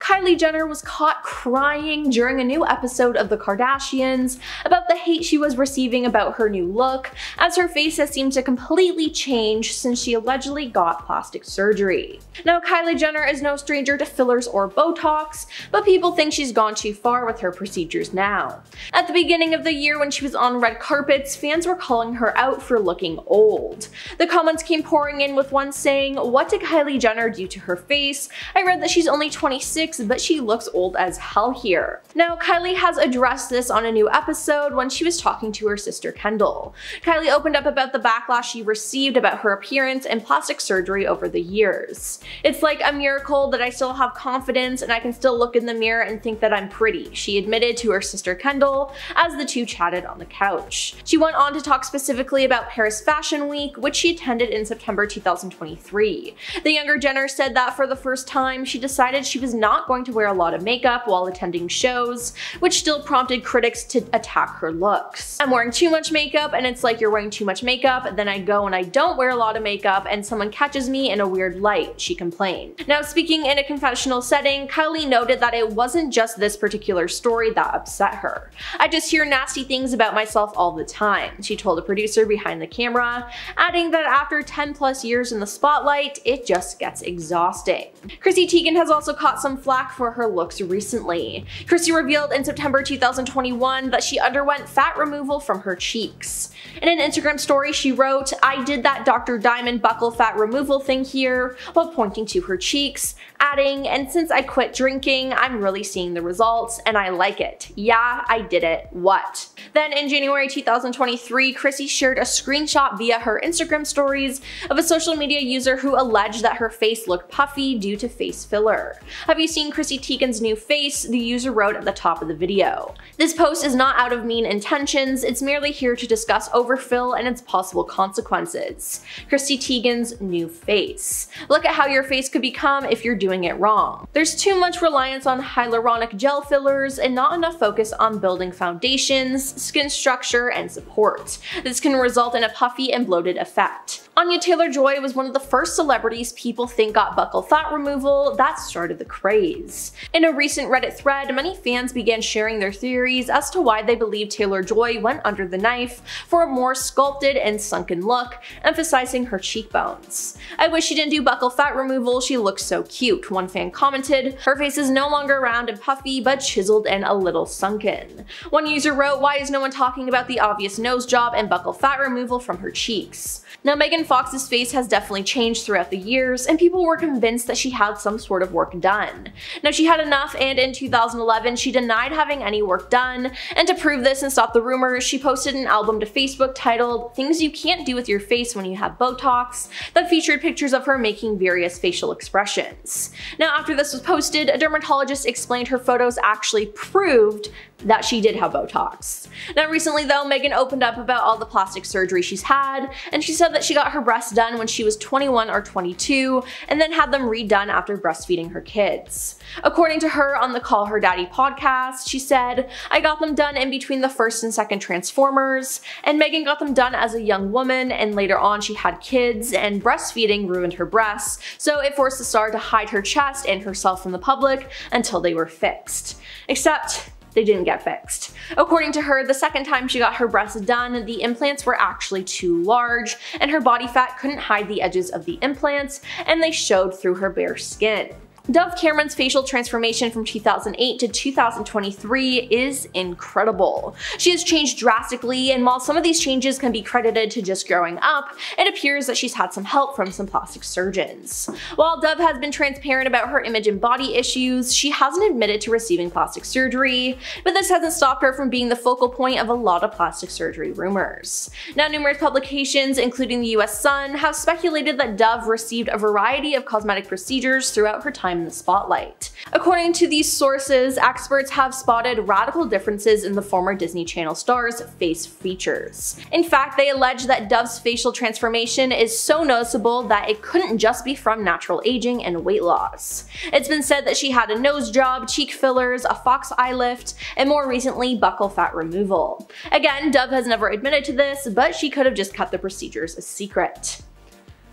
Kylie Jenner was caught crying during a new episode of The Kardashians about the hate she was receiving about her new look, as her face has seemed to completely change since she allegedly got plastic surgery. Now, Kylie Jenner is no stranger to fillers or Botox, but people think she's gone too far with her procedures now. At the beginning of the year when she was on red carpets, fans were calling her out for looking old. The comments came pouring in, with one saying, "What did Kylie Jenner do to her face? I read that she's only 26, but she looks old as hell here." Now, Kylie has addressed this on a new episode when she was talking to her sister Kendall. Kylie opened up about the backlash she received about her appearance and plastic surgery over the years. "It's like a miracle that I still have confidence and I can still look in the mirror and think that I'm pretty," she admitted to her sister Kendall as the two chatted on the couch. She went on to talk specifically about Paris Fashion Week, which she attended in September 2023. The younger Jenner said that for the first time, she decided she was not going to wear a lot of makeup while attending shows, which still prompted critics to attack her looks. "I'm wearing too much makeup and it's like you're wearing too much makeup, then I go and I don't wear a lot of makeup and someone catches me in a weird light," she complained. Now, speaking in a confessional setting, Kylie noted that it wasn't just this particular story that upset her. "I just hear nasty things about myself all the time," she told a producer behind the camera, adding that after 10+ years in the spotlight, it just gets exhausting. Chrissy Teigen has also caught some flack for her looks recently. Chrissy revealed in September 2021 that she underwent fat removal from her cheeks. In an Instagram story, she wrote, "I did that Dr. Diamond buccal fat removal thing here," while pointing to her cheeks, adding, "And since I quit drinking, I'm really seeing the results, and I like it. Yeah, I did it. What?" Then in January 2023, Chrissy shared a screenshot via her Instagram stories of a social media user who alleged that her face looked puffy due to face filler. "Have you seen Chrissy Teigen's new face?" the user wrote at the top of the video. "This post is not out of mean intentions, it's merely here to discuss overfill and its possible consequences. Chrissy Teigen's new face. Look at how your face could become if you're doing it wrong. There's too much reliance on hyaluronic gel fillers and not enough focus on building foundations, skin structure, and support. This can result in a puffy and bloated effect." Anya Taylor-Joy was one of the first celebrities people think got buccal fat removal that started the craze. In a recent Reddit thread, many fans began sharing their theories as to why they believe Taylor-Joy went under the knife for a more sculpted and sunken look, emphasizing her cheekbones. "I wish she didn't do buccal fat removal, she looks so cute," one fan commented. "Her face is no longer round and puffy, but chiseled and a little sunken." One user wrote, "Why is no one talking about the obvious nose job and buccal fat removal from her cheeks?" Now, Megan Fox's face has definitely changed throughout the years, and people were convinced that she had some sort of work done. Now, she had enough, and in 2011 she denied having any work done, and to prove this and stop the rumors, she posted an album to Facebook titled "Things You Can't Do With Your Face When You Have Botox" that featured pictures of her making various facial expressions. Now, after this was posted, a dermatologist explained her photos actually proved that she did have Botox. Now, recently though, Megan opened up about all the plastic surgery she's had, and she said that she got her breasts done when she was 21 or 22, and then had them redone after breastfeeding her kids. According to her on the Call Her Daddy podcast, she said, "I got them done in between the first and second Transformers, and Megan got them done as a young woman, and later on she had kids, and breastfeeding ruined her breasts, so it forced the star to hide her chest and herself from the public until they were fixed." Except they didn't get fixed. According to her, the second time she got her breasts done, the implants were actually too large, and her body fat couldn't hide the edges of the implants, and they showed through her bare skin. Dove Cameron's facial transformation from 2008 to 2023 is incredible. She has changed drastically, and while some of these changes can be credited to just growing up, it appears that she's had some help from some plastic surgeons. While Dove has been transparent about her image and body issues, she hasn't admitted to receiving plastic surgery, but this hasn't stopped her from being the focal point of a lot of plastic surgery rumors. Now, numerous publications, including the US Sun, have speculated that Dove received a variety of cosmetic procedures throughout her time in the spotlight. According to these sources, experts have spotted radical differences in the former Disney Channel star's face features. In fact, they allege that Dove's facial transformation is so noticeable that it couldn't just be from natural aging and weight loss. It's been said that she had a nose job, cheek fillers, a fox eye lift, and more recently, buccal fat removal. Again, Dove has never admitted to this, but she could have just kept the procedures a secret.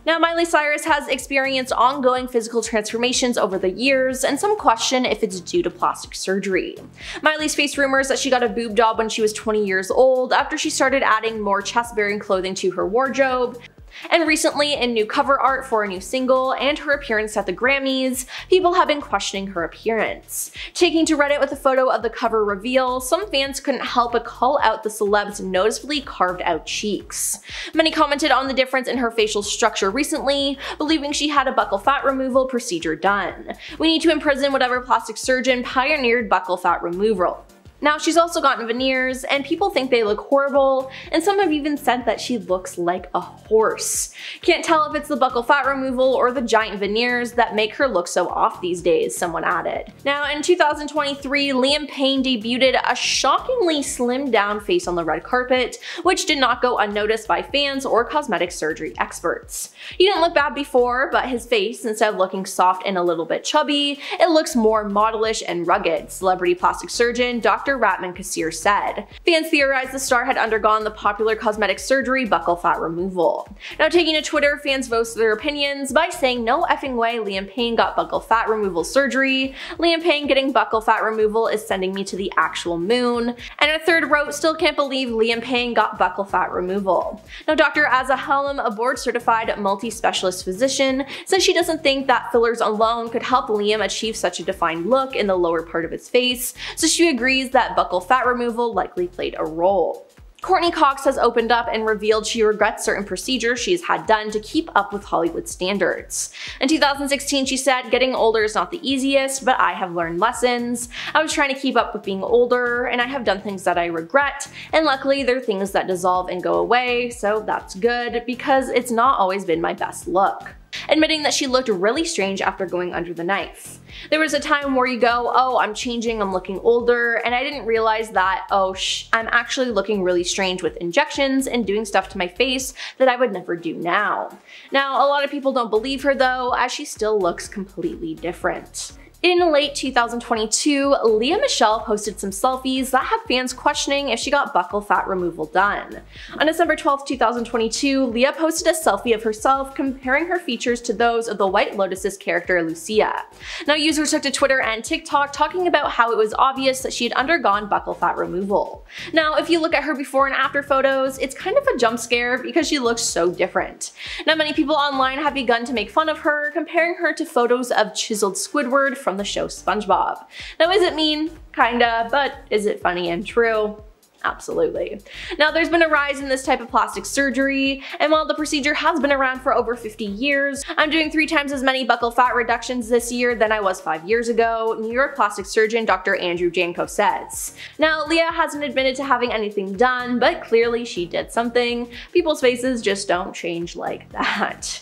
Now, Miley Cyrus has experienced ongoing physical transformations over the years, and some question if it's due to plastic surgery. Miley's faced rumors that she got a boob job when she was 20 years old after she started adding more chest-bearing clothing to her wardrobe. And recently, in new cover art for a new single and her appearance at the Grammys, people have been questioning her appearance. Taking to Reddit with a photo of the cover reveal, some fans couldn't help but call out the celeb's noticeably carved out cheeks. Many commented on the difference in her facial structure recently, believing she had a buccal fat removal procedure done. We need to imprison whatever plastic surgeon pioneered buccal fat removal. Now, she's also gotten veneers, and people think they look horrible, and some have even said that she looks like a horse. Can't tell if it's the buccal fat removal or the giant veneers that make her look so off these days, someone added. Now, in 2023, Liam Payne debuted a shockingly slimmed down face on the red carpet, which did not go unnoticed by fans or cosmetic surgery experts. He didn't look bad before, but his face, instead of looking soft and a little bit chubby, it looks more modelish and rugged, celebrity plastic surgeon Dr. Ratman Kassir said. Fans theorized the star had undergone the popular cosmetic surgery buccal fat removal. Now, taking to Twitter, fans voiced their opinions by saying no effing way Liam Payne got buccal fat removal surgery. Liam Payne getting buccal fat removal is sending me to the actual moon. And a third wrote, still can't believe Liam Payne got buccal fat removal. Now, Dr. Azza Helm, a board-certified multi-specialist physician, says she doesn't think that fillers alone could help Liam achieve such a defined look in the lower part of his face, so she agrees that buccal fat removal likely played a role. Courtney Cox has opened up and revealed she regrets certain procedures she's had done to keep up with Hollywood standards. In 2016, she said, "Getting older is not the easiest, but I have learned lessons. I was trying to keep up with being older, and I have done things that I regret, and luckily they're things that dissolve and go away, so that's good, because it's not always been my best look." Admitting that she looked really strange after going under the knife. There was a time where you go, oh, I'm changing, I'm looking older, and I didn't realize that, oh I'm actually looking really strange with injections and doing stuff to my face that I would never do now. Now, a lot of people don't believe her though, as she still looks completely different. In late 2022, Lea Michele posted some selfies that had fans questioning if she got buccal fat removal done. On December 12, 2022, Lea posted a selfie of herself comparing her features to those of the White Lotus's character Lucia. Now, users took to Twitter and TikTok talking about how it was obvious that she had undergone buccal fat removal. Now, if you look at her before and after photos, it's kind of a jump scare because she looks so different. Now, many people online have begun to make fun of her, comparing her to photos of chiseled Squidward from the show SpongeBob. Now, is it mean? Kinda, but is it funny and true? Absolutely. Now, there's been a rise in this type of plastic surgery, and while the procedure has been around for over 50 years, I'm doing 3 times as many buccal fat reductions this year than I was 5 years ago, New York plastic surgeon Dr. Andrew Janko says. Now, Lea hasn't admitted to having anything done, but clearly she did something. People's faces just don't change like that.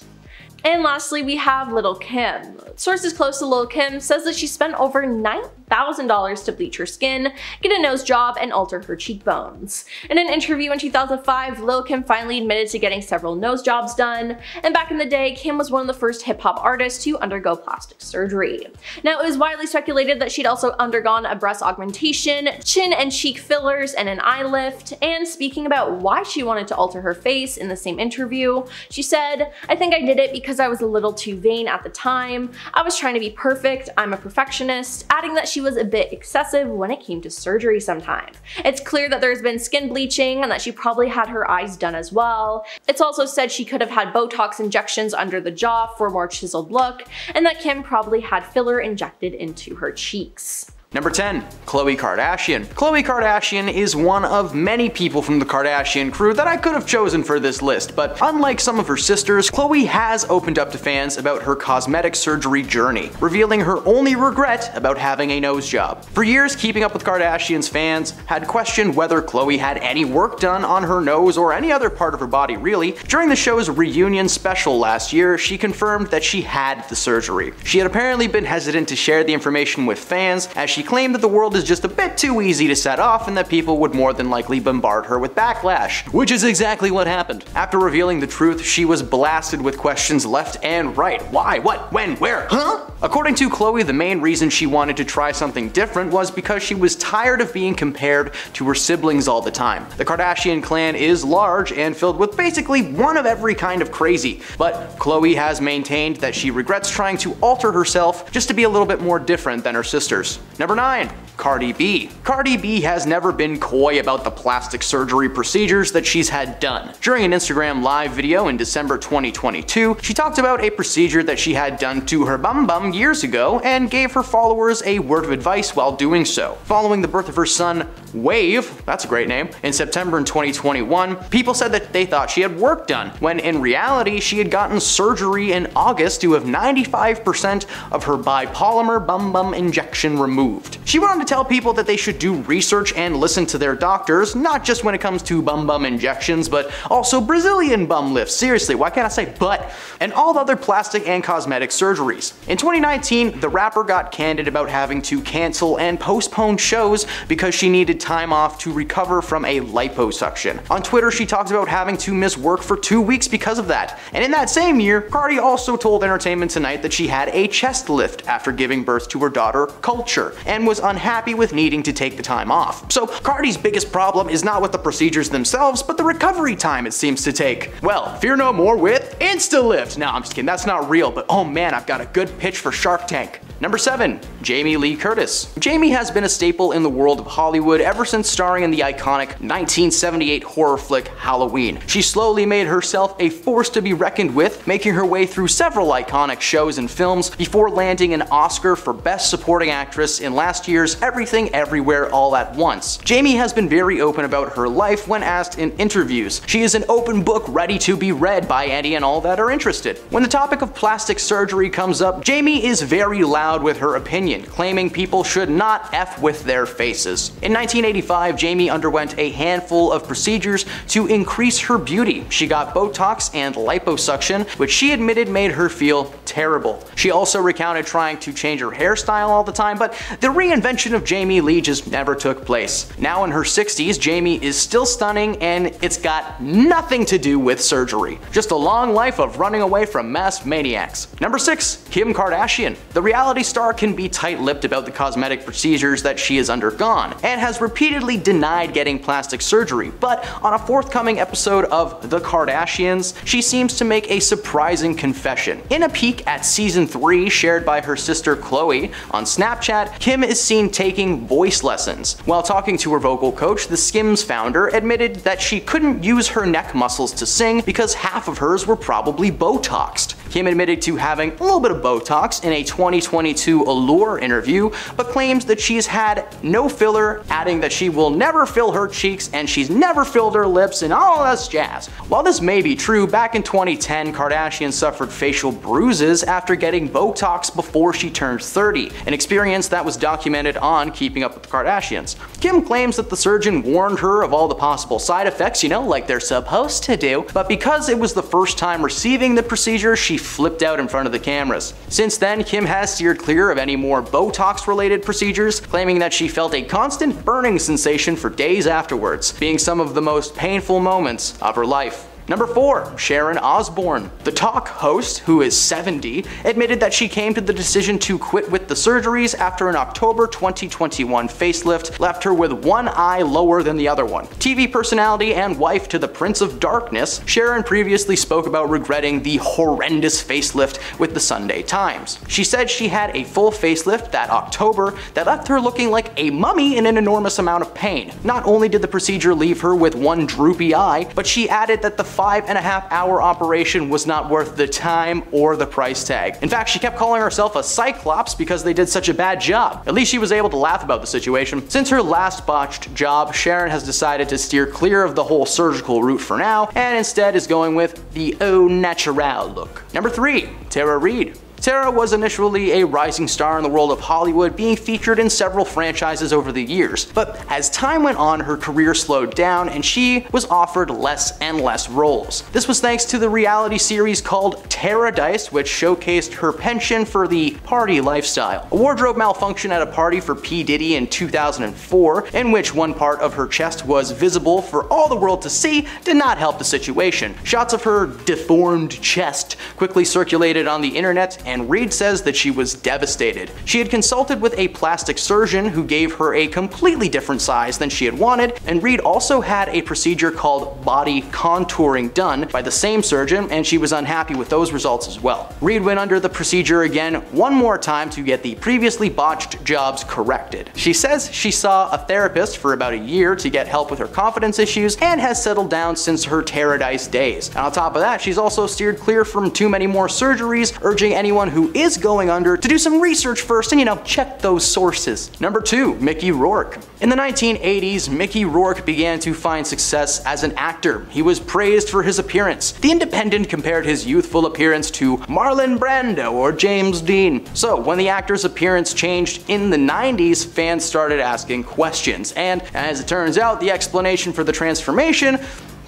And lastly, we have Lil' Kim. Sources close to Lil' Kim says that she spent over $9,000 to bleach her skin, get a nose job, and alter her cheekbones. In an interview in 2005, Lil' Kim finally admitted to getting several nose jobs done, and back in the day, Kim was one of the first hip-hop artists to undergo plastic surgery. Now, it was widely speculated that she'd also undergone a breast augmentation, chin and cheek fillers, and an eye lift, and speaking about why she wanted to alter her face in the same interview, she said, "I think I did it because I was a little too vain at the time. I was trying to be perfect, I'm a perfectionist," adding that she was a bit excessive when it came to surgery sometimes. It's clear that there's been skin bleaching and that she probably had her eyes done as well. It's also said she could have had Botox injections under the jaw for a more chiseled look, and that Kim probably had filler injected into her cheeks. Number 10. Khloe Kardashian. Khloe Kardashian is one of many people from the Kardashian crew that I could have chosen for this list, but unlike some of her sisters, Khloe has opened up to fans about her cosmetic surgery journey, revealing her only regret about having a nose job. For years, Keeping Up with Kardashian's fans had questioned whether Khloe had any work done on her nose or any other part of her body really. During the show's reunion special last year, she confirmed that she had the surgery. She had apparently been hesitant to share the information with fans, as she she claimed that the world is just a bit too easy to set off and that people would more than likely bombard her with backlash, which is exactly what happened. After revealing the truth, she was blasted with questions left and right. Why? What? When? Where? Huh? According to Khloe, the main reason she wanted to try something different was because she was tired of being compared to her siblings all the time. The Kardashian clan is large and filled with basically one of every kind of crazy, but Khloe has maintained that she regrets trying to alter herself just to be a little bit more different than her sisters. Number 9. Cardi B. Cardi B has never been coy about the plastic surgery procedures that she's had done. During an Instagram live video in December 2022, she talked about a procedure that she had done to her bum years ago and gave her followers a word of advice while doing so. Following the birth of her son, Wave, that's a great name, in September in 2021, people said that they thought she had work done, when in reality she had gotten surgery in August to have 95% of her bipolymer bum injection removed. She went on to tell people that they should do research and listen to their doctors, not just when it comes to bum injections, but also Brazilian bum lifts, seriously, why can't I say butt, and all the other plastic and cosmetic surgeries. In 2019, the rapper got candid about having to cancel and postpone shows because she needed time off to recover from a liposuction. On Twitter, she talked about having to miss work for 2 weeks because of that. And in that same year, Cardi also told Entertainment Tonight that she had a chest lift after giving birth to her daughter, Culture, and was unhappy with needing to take the time off. So Cardi's biggest problem is not with the procedures themselves, but the recovery time it seems to take. Well, fear no more with InstaLift. No, I'm just kidding, that's not real, but oh man, I've got a good pitch for Shark Tank. Number 7. Jamie Lee Curtis. Jamie has been a staple in the world of Hollywood ever since starring in the iconic 1978 horror flick Halloween. She slowly made herself a force to be reckoned with, making her way through several iconic shows and films before landing an Oscar for Best Supporting Actress in last year's Everything Everywhere All at Once. Jamie has been very open about her life when asked in interviews. She is an open book ready to be read by any and all that are interested. When the topic of plastic surgery comes up, Jamie is very loud with her opinion, claiming people should not F with their faces. In 1985, Jamie underwent a handful of procedures to increase her beauty. She got Botox and liposuction, which she admitted made her feel terrible. She also recounted trying to change her hairstyle all the time, but the reinvention of Jamie Lee just never took place. Now in her 60s, Jamie is still stunning, and it's got nothing to do with surgery. Just a long life of running away from masked maniacs. Number 6. Kim Kardashian. The reality star can be tight-lipped about the cosmetic procedures that she has undergone, and has repeatedly denied getting plastic surgery, but on a forthcoming episode of The Kardashians, she seems to make a surprising confession. In a peek at season 3 shared by her sister Khloe on Snapchat, Kim is seen taking voice lessons. While talking to her vocal coach, the Skims founder admitted that she couldn't use her neck muscles to sing because half of hers were probably Botoxed. Kim admitted to having a little bit of Botox in a 2022 Allure interview, but claims that she's had no filler, adding that she will never fill her cheeks and she's never filled her lips and all this jazz. While this may be true, back in 2010, Kardashian suffered facial bruises after getting Botox before she turned 30, an experience that was documented on Keeping Up with the Kardashians. Kim claims that the surgeon warned her of all the possible side effects, you know, like they're supposed to do, but because it was the first time receiving the procedure, she flipped out in front of the cameras. Since then, Kim has steered clear of any more Botox-related procedures, claiming that she felt a constant burning sensation for days afterwards, being some of the most painful moments of her life. Number 4. Sharon Osbourne. The Talk host, who is 70, admitted that she came to the decision to quit with the surgeries after an October 2021 facelift left her with one eye lower than the other one. TV personality and wife to the Prince of Darkness, Sharon previously spoke about regretting the horrendous facelift with the Sunday Times. She said she had a full facelift that October that left her looking like a mummy in an enormous amount of pain. Not only did the procedure leave her with one droopy eye, but she added that the 5.5-hour operation was not worth the time or the price tag. In fact, she kept calling herself a cyclops because they did such a bad job. At least she was able to laugh about the situation. Since her last botched job, Sharon has decided to steer clear of the whole surgical route for now, and instead is going with the au naturel look. Number 3. Tara Reid. Tara was initially a rising star in the world of Hollywood, being featured in several franchises over the years, but as time went on, her career slowed down and she was offered less and less roles. This was thanks to the reality series called Paradise, which showcased her penchant for the party lifestyle. A wardrobe malfunction at a party for P. Diddy in 2004, in which one part of her chest was visible for all the world to see, did not help the situation. Shots of her deformed chest quickly circulated on the internet, and Reed says that she was devastated. She had consulted with a plastic surgeon who gave her a completely different size than she had wanted, and Reed also had a procedure called body contouring done by the same surgeon, and she was unhappy with those results as well. Reed went under the procedure again one more time to get the previously botched jobs corrected. She says she saw a therapist for about a year to get help with her confidence issues and has settled down since her Paradise days. And on top of that, she's also steered clear from too many more surgeries, urging anyone who is going under to do some research first and, check those sources. Number 2, Mickey Rourke. In the 1980s, Mickey Rourke began to find success as an actor. He was praised for his appearance. The Independent compared his youthful appearance to Marlon Brando or James Dean. So when the actor's appearance changed in the 90s, fans started asking questions, and as it turns out, the explanation for the transformation,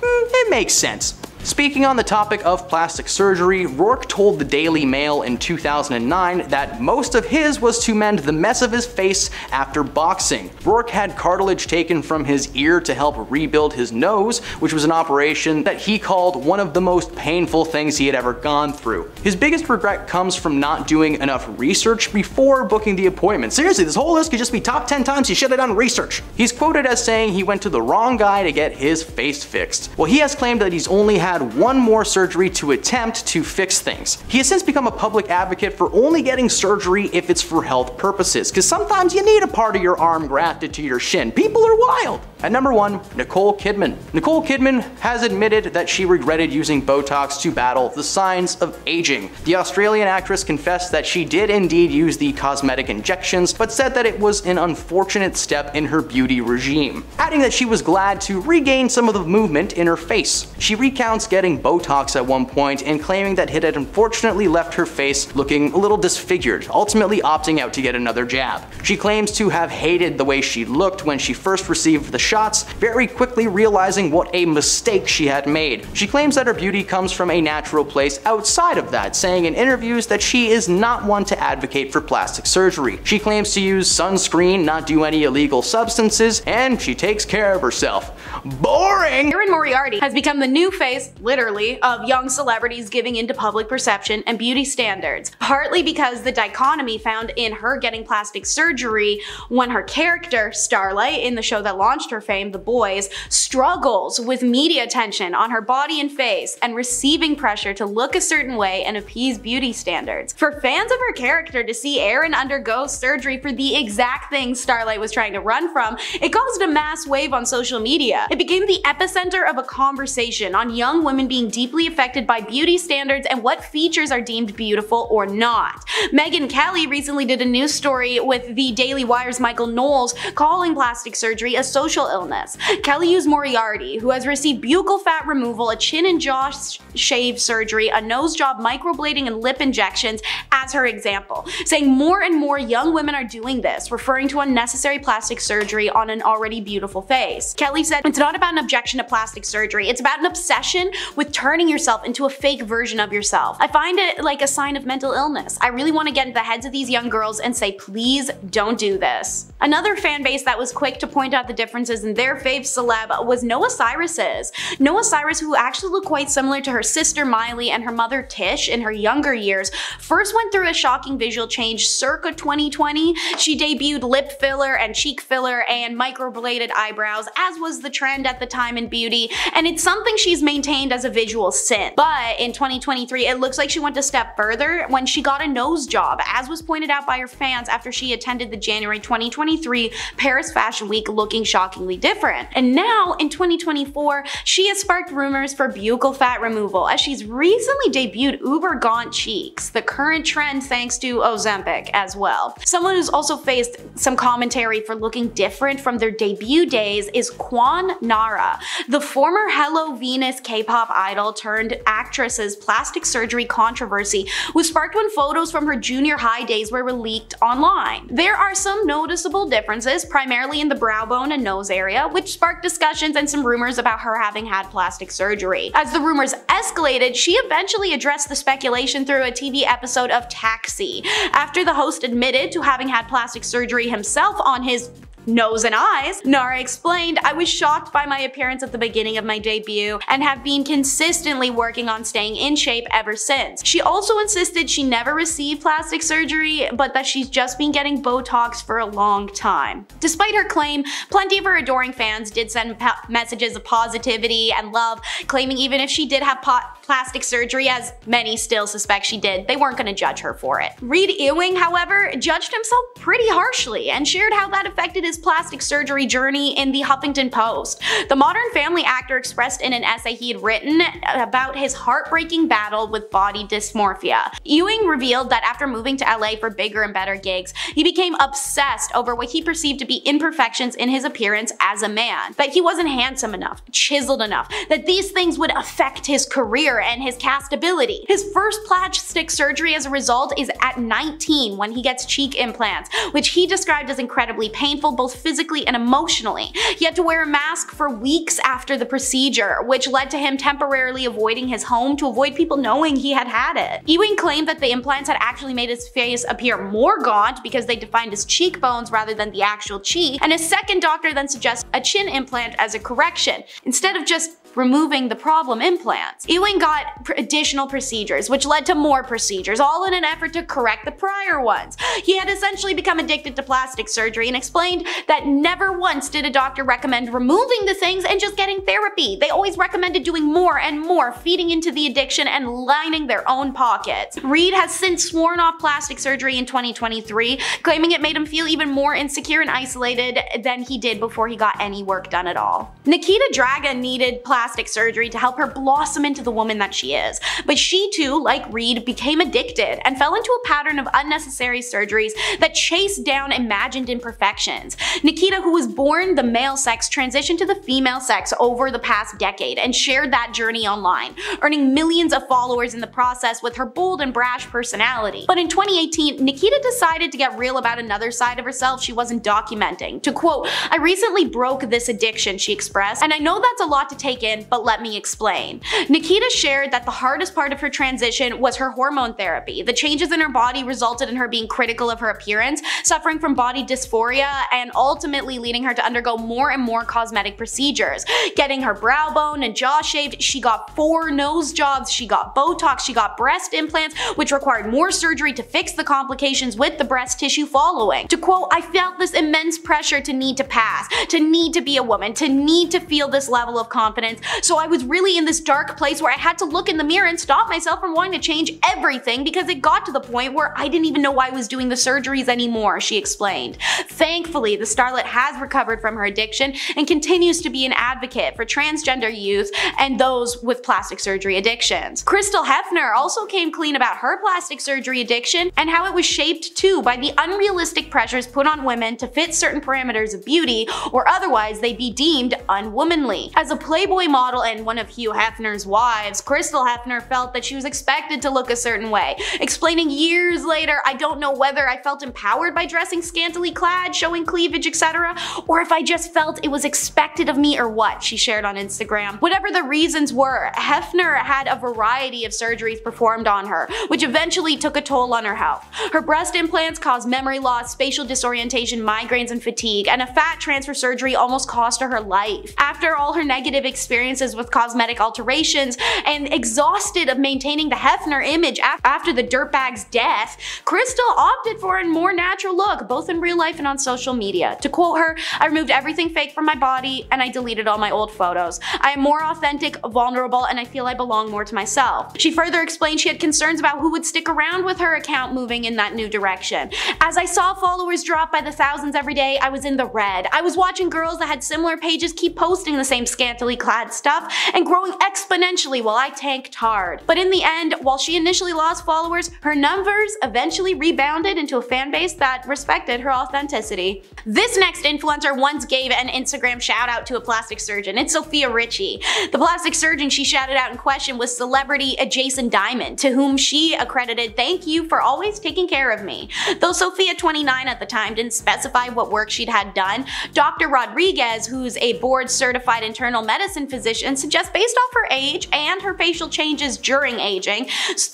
it makes sense. Speaking on the topic of plastic surgery, Rourke told the Daily Mail in 2009 that most of his was to mend the mess of his face after boxing. Rourke had cartilage taken from his ear to help rebuild his nose, which was an operation that he called one of the most painful things he had ever gone through. His biggest regret comes from not doing enough research before booking the appointment. Seriously, this whole list could just be top 10 times you should have done research. He's quoted as saying he went to the wrong guy to get his face fixed. Well, he has claimed that he's only had one more surgery to attempt to fix things. He has since become a public advocate for only getting surgery if it's for health purposes, because sometimes you need a part of your arm grafted to your shin. People are wild. At number 1, Nicole Kidman. Nicole Kidman has admitted that she regretted using Botox to battle the signs of aging. The Australian actress confessed that she did indeed use the cosmetic injections, but said that it was an unfortunate step in her beauty regime, adding that she was glad to regain some of the movement in her face. She recounts getting Botox at one point and claiming that it had unfortunately left her face looking a little disfigured, ultimately opting out to get another jab. She claims to have hated the way she looked when she first received the shots, very quickly realizing what a mistake she had made. She claims that her beauty comes from a natural place outside of that, saying in interviews that she is not one to advocate for plastic surgery. She claims to use sunscreen, not do any illegal substances, and she takes care of herself. Boring! Erin Moriarty has become the new face, literally, of young celebrities giving into public perception and beauty standards, partly because the dichotomy found in her getting plastic surgery when her character, Starlight, in the show that launched her fame, The Boys, struggles with media attention on her body and face and receiving pressure to look a certain way and appease beauty standards. For fans of her character to see Erin undergo surgery for the exact thing Starlight was trying to run from, it caused a mass wave on social media. It became the epicenter of a conversation on young women being deeply affected by beauty standards and what features are deemed beautiful or not. Megyn Kelly recently did a news story with the Daily Wire's Michael Knowles calling plastic surgery a social illness. Kelly used Moriarty, who has received buccal fat removal, a chin and jaw shave surgery, a nose job, microblading, and lip injections as her example, saying more and more young women are doing this, referring to unnecessary plastic surgery on an already beautiful face. Kelly said, "It's not about an objection to plastic surgery, it's about an obsession with turning yourself into a fake version of yourself. I find it like a sign of mental illness. I really want to get into the heads of these young girls and say, please don't do this." Another fan base that was quick to point out the differences in their fave celeb was Noah Cyrus's. Noah Cyrus, who actually looked quite similar to her sister Miley and her mother Tish in her younger years, first went through a shocking visual change circa 2020. She debuted lip filler and cheek filler and microbladed eyebrows, as was the trend at the time in beauty, and it's something she's maintained as a visual sin. But in 2023, it looks like she went a step further when she got a nose job, as was pointed out by her fans after she attended the January 2023 Paris Fashion Week looking shockingly completely different. And now, in 2024, she has sparked rumors for buccal fat removal, as she's recently debuted uber gaunt cheeks, the current trend thanks to Ozempic as well. Someone who's also faced some commentary for looking different from their debut days is Kwan Nara. The former Hello Venus K-pop idol turned actress's plastic surgery controversy was sparked when photos from her junior high days were leaked online. There are some noticeable differences, primarily in the brow bone and nose area, which sparked discussions and some rumors about her having had plastic surgery. As the rumors escalated, she eventually addressed the speculation through a TV episode of Taxi, after the host admitted to having had plastic surgery himself on his nose and eyes. Nara explained, "I was shocked by my appearance at the beginning of my debut and have been consistently working on staying in shape ever since." She also insisted she never received plastic surgery, but that she's just been getting Botox for a long time. Despite her claim, plenty of her adoring fans did send messages of positivity and love, claiming even if she did have plastic surgery, as many still suspect she did, they weren't going to judge her for it. Reed Ewing, however, judged himself pretty harshly and shared how that affected his plastic surgery journey in the Huffington Post. The Modern Family actor expressed in an essay he had written about his heartbreaking battle with body dysmorphia. Ewing revealed that after moving to LA for bigger and better gigs, he became obsessed over what he perceived to be imperfections in his appearance as a man. That he wasn't handsome enough, chiseled enough, that these things would affect his career and his castability. His first plastic surgery as a result is at 19 when he gets cheek implants, which he described as incredibly painful both physically and emotionally. He had to wear a mask for weeks after the procedure, which led to him temporarily avoiding his home to avoid people knowing he had had it. Ewing claimed that the implants had actually made his face appear more gaunt because they defined his cheekbones rather than the actual cheek, and his second doctor then suggested a chin implant as a correction, instead of just removing the problem implants. Ewing got additional procedures, which led to more procedures, all in an effort to correct the prior ones. He had essentially become addicted to plastic surgery and explained that never once did a doctor recommend removing the things and just getting therapy. They always recommended doing more and more, feeding into the addiction and lining their own pockets. Reed has since sworn off plastic surgery in 2023, claiming it made him feel even more insecure and isolated than he did before he got any work done at all. Nikita Dragun needed plastic surgery to help her blossom into the woman that she is, but she too, like Reed, became addicted and fell into a pattern of unnecessary surgeries that chased down imagined imperfections. Nikita, who was born the male sex, transitioned to the female sex over the past decade and shared that journey online, earning millions of followers in the process with her bold and brash personality. But in 2018, Nikita decided to get real about another side of herself she wasn't documenting. To quote, "I recently broke this addiction," she expressed, "and I know that's a lot to take in, but let me explain." Nikita shared that the hardest part of her transition was her hormone therapy. The changes in her body resulted in her being critical of her appearance, suffering from body dysphoria, and ultimately leading her to undergo more and more cosmetic procedures. Getting her brow bone and jaw shaved, she got 4 nose jobs, she got Botox, she got breast implants, which required more surgery to fix the complications with the breast tissue following. To quote, "I felt this immense pressure to need to pass, to need to be a woman, to need to feel this level of confidence, so I was really in this dark place where I had to look in the mirror and stop myself from wanting to change everything because it got to the point where I didn't even know why I was doing the surgeries anymore," she explained. Thankfully, the starlet has recovered from her addiction and continues to be an advocate for transgender youth and those with plastic surgery addictions. Crystal Hefner also came clean about her plastic surgery addiction and how it was shaped too by the unrealistic pressures put on women to fit certain parameters of beauty, or otherwise they'd be deemed unwomanly. As a Playboy model and one of Hugh Hefner's wives, Crystal Hefner felt that she was expected to look a certain way, explaining years later, "I don't know whether I felt empowered by dressing scantily clad, showing cleavage, etc., or if I just felt it was expected of me or what," she shared on Instagram. Whatever the reasons were, Hefner had a variety of surgeries performed on her, which eventually took a toll on her health. Her breast implants caused memory loss, spatial disorientation, migraines, and fatigue, and a fat transfer surgery almost cost her her life. After all her negative experiences experiences with cosmetic alterations and exhausted of maintaining the Hefner image after the dirtbag's death, Crystal opted for a more natural look, both in real life and on social media. To quote her, "I removed everything fake from my body and I deleted all my old photos. I am more authentic, vulnerable, and I feel I belong more to myself." She further explained she had concerns about who would stick around with her account moving in that new direction. "As I saw followers drop by the thousands every day, I was in the red. I was watching girls that had similar pages keep posting the same scantily clad stuff and growing exponentially while I tanked hard. But in the end, while she initially lost followers, her numbers eventually rebounded into a fan base that respected her authenticity." This next influencer once gave an Instagram shout out to a plastic surgeon. It's Sophia Richie. The plastic surgeon she shouted out in question was celebrity Jason Diamond, to whom she accredited, "Thank you for always taking care of me." Though Sophia, 29 at the time, didn't specify what work she'd had done, Dr. Rodriguez, who's a board-certified internal medicine physician, suggests based off her age and her facial changes during aging,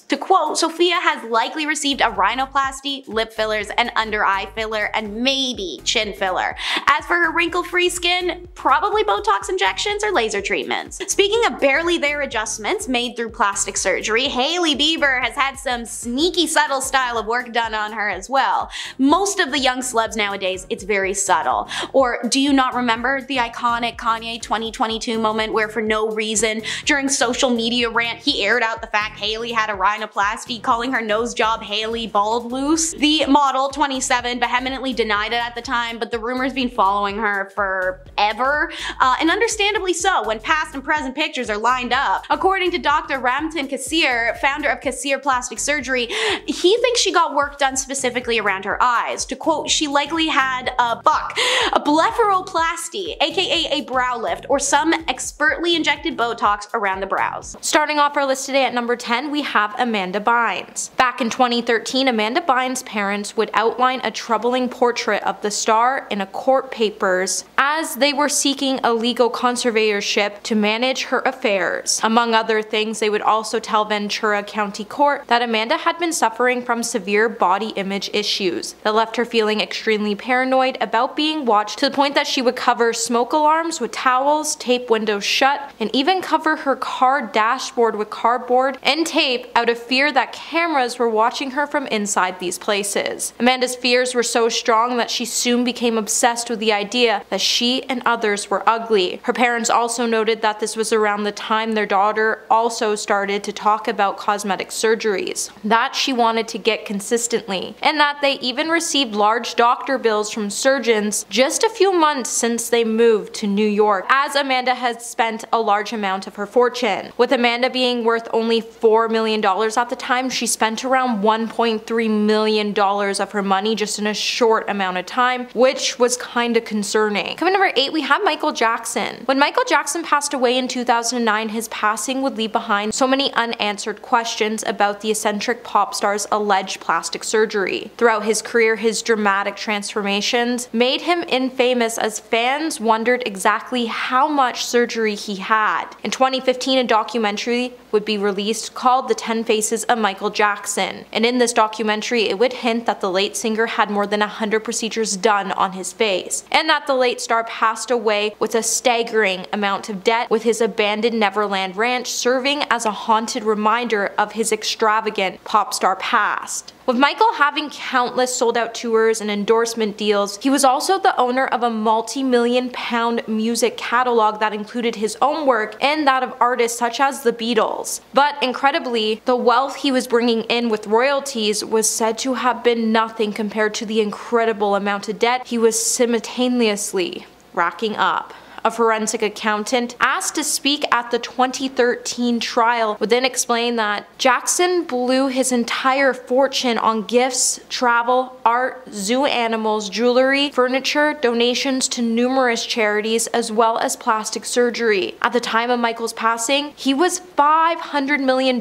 to quote, "Sophia has likely received a rhinoplasty, lip fillers, and under-eye filler, and maybe chin filler. As for her wrinkle-free skin, probably Botox injections or laser treatments." Speaking of barely there adjustments made through plastic surgery, Hailey Bieber has had some sneaky subtle style of work done on her as well. Most of the young celebs nowadays, it's very subtle. Or do you not remember the iconic Kanye 2022 moment where for no reason during social media rant he aired out the fact Hailey had a rhinoplasty, calling her nose job Hailey Bald Loose? The model, 27, vehemently denied it at the time, but the rumor's been following her forever, and understandably so when past and present pictures are lined up. According to Dr. Ramtin Kassir, founder of Kassir Plastic Surgery, he thinks she got work done specifically around her eyes. To quote, "She likely had a blepharoplasty, aka a brow lift, or some expertly injected Botox around the brows." Starting off our list today at number 10, we have Amanda Bynes. Back in 2013, Amanda Bynes' parents would outline a troubling portrait of the star in a court papers as they were seeking a legal conservatorship to manage her affairs. Among other things, they would also tell Ventura County Court that Amanda had been suffering from severe body image issues that left her feeling extremely paranoid about being watched, to the point that she would cover smoke alarms with towels, tape windows shut, and even cover her car dashboard with cardboard and tape out of fear that cameras were watching her from inside these places. Amanda's fears were so strong that she soon became obsessed with the idea that she and others were ugly. Her parents also noted that this was around the time their daughter also started to talk about cosmetic surgeries that she wanted to get consistently, and that they even received large doctor bills from surgeons just a few months since they moved to New York, as Amanda had spent a large amount of her fortune. With Amanda being worth only $4 million at the time, she spent around $1.3 million of her money just in a short amount of time, which was kinda concerning. Coming number 8, we have Michael Jackson. When Michael Jackson passed away in 2009, his passing would leave behind so many unanswered questions about the eccentric pop star's alleged plastic surgery. Throughout his career, his dramatic transformations made him infamous as fans wondered exactly how much surgery he had. In 2015, a documentary would be released called The 10 Faces of Michael Jackson, and in this documentary it would hint that the late singer had more than 100 procedures done on his face, and that the late star passed away with a staggering amount of debt, with his abandoned Neverland Ranch serving as a haunted reminder of his extravagant pop star past. With Michael having countless sold-out tours and endorsement deals, he was also the owner of a multi-million-pound music catalog that included his own work and that of artists such as the Beatles. But incredibly, the wealth he was bringing in with royalties was said to have been nothing compared to the incredible amount of debt he was simultaneously racking up. A forensic accountant asked to speak at the 2013 trial would then explain that Jackson blew his entire fortune on gifts, travel, art, zoo animals, jewelry, furniture, donations to numerous charities, as well as plastic surgery. At the time of Michael's passing, he was $500 million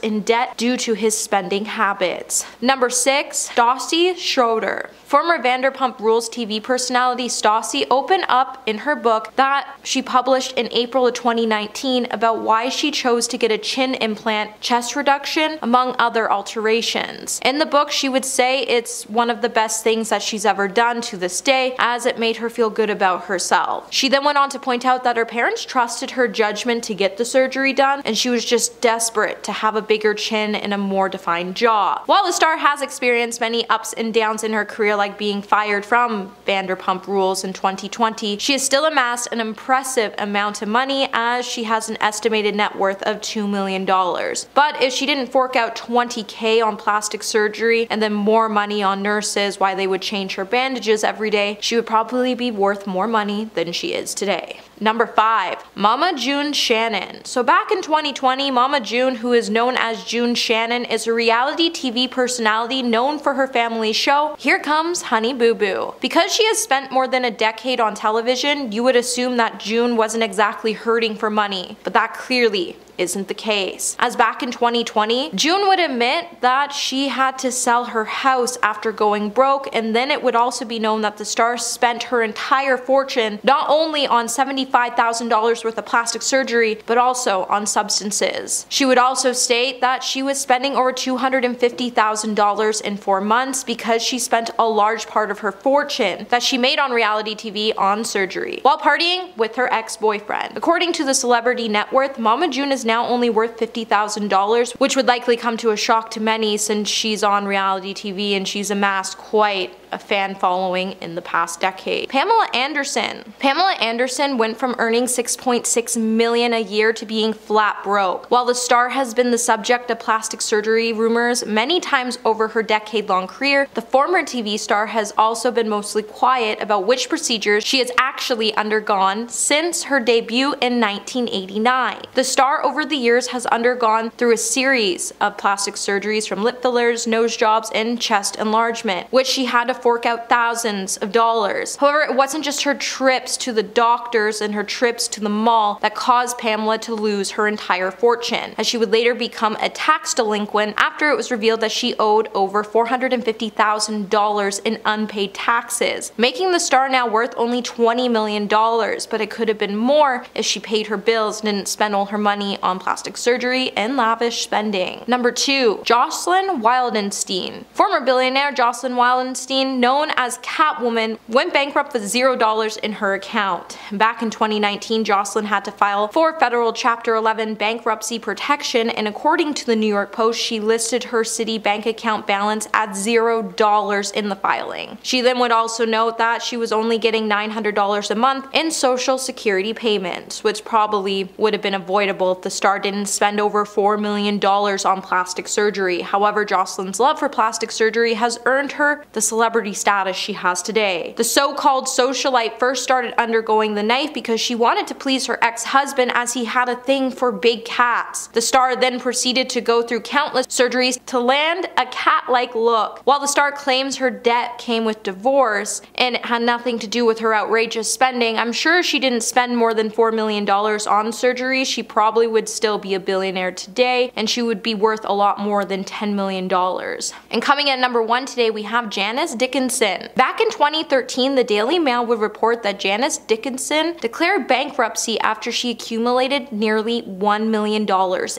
in debt due to his spending habits. Number 6, Dossie Schroeder. Former Vanderpump Rules TV personality Stassi opened up in her book that she published in April of 2019 about why she chose to get a chin implant, chest reduction, among other alterations. In the book, she would say it's one of the best things that she's ever done to this day, as it made her feel good about herself. She then went on to point out that her parents trusted her judgment to get the surgery done, and she was just desperate to have a bigger chin and a more defined jaw. While the star has experienced many ups and downs in her career, like being fired from Vanderpump Rules in 2020, she has still amassed an impressive amount of money, as she has an estimated net worth of $2 million. But if she didn't fork out $20K on plastic surgery and then more money on nurses while they would change her bandages every day, she would probably be worth more money than she is today. Number 5. Mama June Shannon. So back in 2020, Mama June, who is known as June Shannon, is a reality TV personality known for her family show, Here Comes Honey Boo Boo. Because she has spent more than a decade on television, you would assume that June wasn't exactly hurting for money, but that clearly isn't the case. As back in 2020, June would admit that she had to sell her house after going broke, and then it would also be known that the star spent her entire fortune not only on $75,000 worth of plastic surgery, but also on substances. She would also state that she was spending over $250,000 in 4 months because she spent a large part of her fortune that she made on reality TV on surgery, while partying with her ex-boyfriend. According to the Celebrity Net Worth, Mama June is now only worth $50,000, which would likely come to a shock to many since she's on reality TV and she's amassed quite a fan following in the past decade. Pamela Anderson. Pamela Anderson went from earning $6.6 million a year to being flat broke. While the star has been the subject of plastic surgery rumors many times over her decade-long career, the former TV star has also been mostly quiet about which procedures she has actually undergone since her debut in 1989. The star over the years has undergone through a series of plastic surgeries, from lip fillers, nose jobs, and chest enlargement, which she had to fork out thousands of dollars. However, it wasn't just her trips to the doctors and her trips to the mall that caused Pamela to lose her entire fortune, as she would later become a tax delinquent after it was revealed that she owed over $450,000 in unpaid taxes, making the star now worth only $20 million, but it could have been more if she paid her bills and didn't spend all her money on plastic surgery and lavish spending. Number 2. Jocelyn Wildenstein. Former billionaire Jocelyn Wildenstein, known as Catwoman, went bankrupt with $0 in her account. Back in 2019, Jocelyn had to file for federal Chapter 11 bankruptcy protection, and according to the New York Post, she listed her city bank account balance at $0 in the filing. She then would also note that she was only getting $900 a month in social security payments, which probably would have been avoidable if the star didn't spend over $4 million on plastic surgery. However, Jocelyn's love for plastic surgery has earned her the celebrity status she has today. The so-called socialite first started undergoing the knife because she wanted to please her ex-husband, as he had a thing for big cats. The star then proceeded to go through countless surgeries to land a cat-like look. While the star claims her debt came with divorce and it had nothing to do with her outrageous spending, I'm sure she didn't spend more than $4 million on surgery. She probably would still be a billionaire today, and she would be worth a lot more than $10 million. And coming in at number 1 today, we have Janice Dickinson. Back in 2013, the Daily Mail would report that Janice Dickinson declared bankruptcy after she accumulated nearly $1 million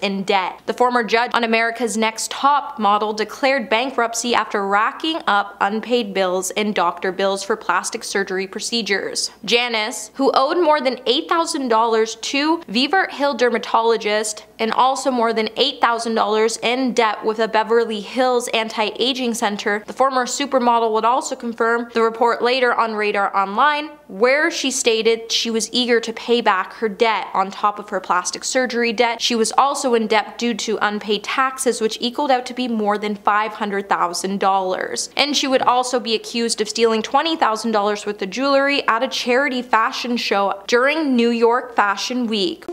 in debt. The former judge on America's Next Top Model declared bankruptcy after racking up unpaid bills and doctor bills for plastic surgery procedures. Janice, who owed more than $8,000 to Beaver Hill dermatologist and also more than $8,000 in debt with a Beverly Hills anti-aging center, the former supermodel would also confirm the report later on Radar Online, where she stated she was eager to pay back her debt on top of her plastic surgery debt. She was also in debt due to unpaid taxes, which equaled out to be more than $500,000. And she would also be accused of stealing $20,000 worth of jewelry at a charity fashion show during New York Fashion Week.